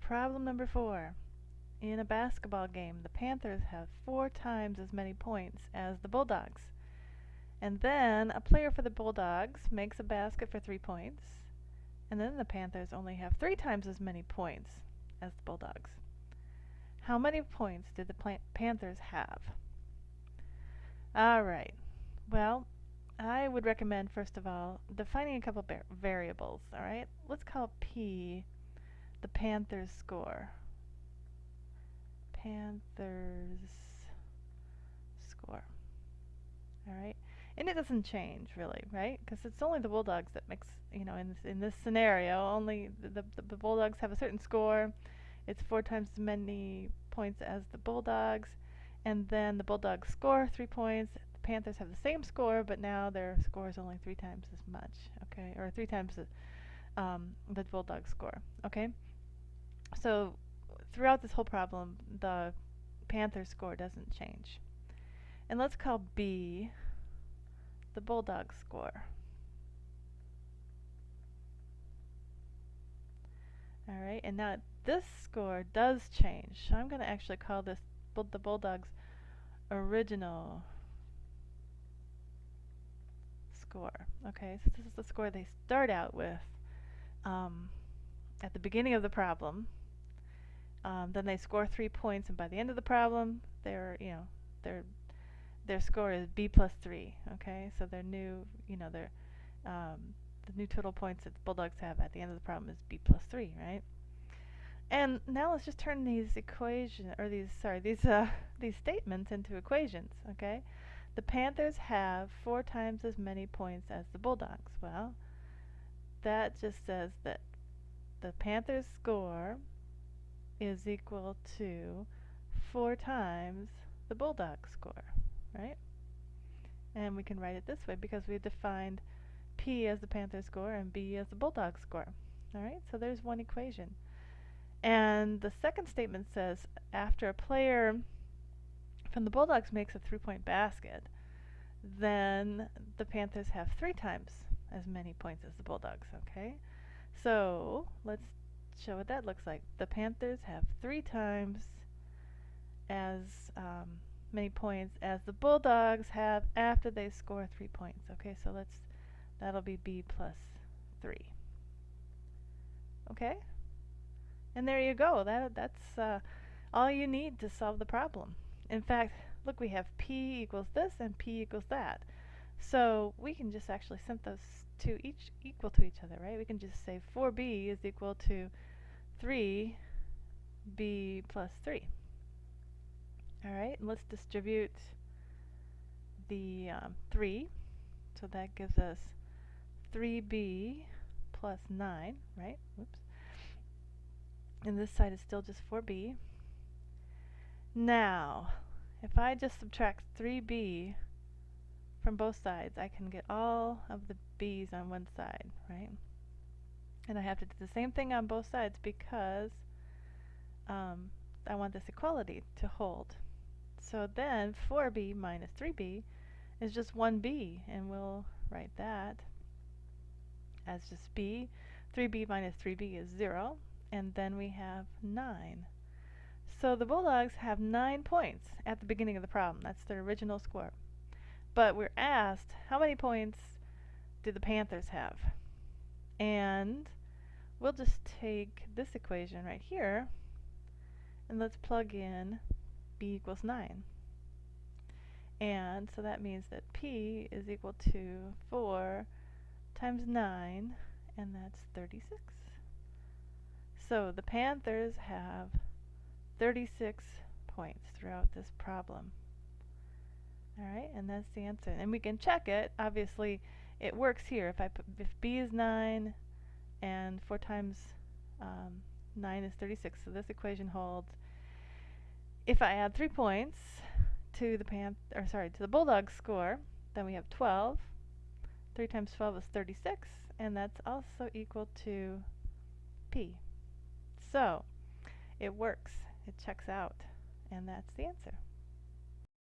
Problem number 4. In a basketball game, the Panthers have 4 times as many points as the Bulldogs. And then a player for the Bulldogs makes a basket for 3 points. And then the Panthers only have 3 times as many points as the Bulldogs. How many points did the Panthers have? Alright, well, I would recommend, first of all, defining a couple variables, alright? Let's call P the Panthers score. Panthers score. Alright? And it doesn't change, really, right? Because it's only the Bulldogs that makes, in this scenario, only the Bulldogs have a certain score. It's 4 times as many points as the Bulldogs. And then the Bulldogs score 3 points. The Panthers have the same score, but now their score is only 3 times as much, okay? Or 3 times the Bulldogs score, okay? So throughout this whole problem, the Panthers score doesn't change. And let's call B the Bulldogs score. Alright, and now this score does change. So I'm going to actually call this the Bulldogs original score. Okay, so this is the score they start out with at the beginning of the problem. Then they score 3 points, and by the end of the problem, their score is B plus 3. Okay, so their new, the new total points that the Bulldogs have at the end of the problem is B plus 3, right? And now let's just turn these these statements into equations. Okay, the Panthers have 4 times as many points as the Bulldogs. Well, that just says that the Panthers score is equal to 4 times the Bulldogs score, right? And we can write it this way because we defined P as the Panthers score and B as the Bulldogs score. Alright, so there's one equation. And the second statement says after a player from the Bulldogs makes a 3-point basket, then the Panthers have 3 times as many points as the Bulldogs, okay? So let's show what that looks like. The Panthers have 3 times as many points as the Bulldogs have after they score 3 points. Okay, so that'll be B plus 3. Okay? And there you go. That's all you need to solve the problem. In fact, look, we have P equals this and P equals that. So we can just actually set those two each equal to each other, right? We can just say 4B is equal to 3B plus 3. Alright, and let's distribute the 3. So that gives us 3B plus 9, right? Whoops. And this side is still just 4B. Now, if I just subtract 3B from both sides, I can get all of the B's on one side, right? And I have to do the same thing on both sides because I want this equality to hold. So then 4B minus 3B is just 1B, and we'll write that as just B. 3B minus 3B is 0, and then we have 9. So the Bulldogs have 9 points at the beginning of the problem. That's their original score. But we're asked, how many points do the Panthers have? And we'll just take this equation right here, and let's plug in B equals 9. And so that means that P is equal to 4 times 9, and that's 36. So the Panthers have 36 points throughout this problem. Alright, and that's the answer. And we can check it. Obviously, it works here. If B is 9 and 4 times 9 is 36, so this equation holds. If I add 3 points to the Bulldogs score, then we have 12. 3 times 12 is 36, and that's also equal to P. So it works. It checks out, and that's the answer.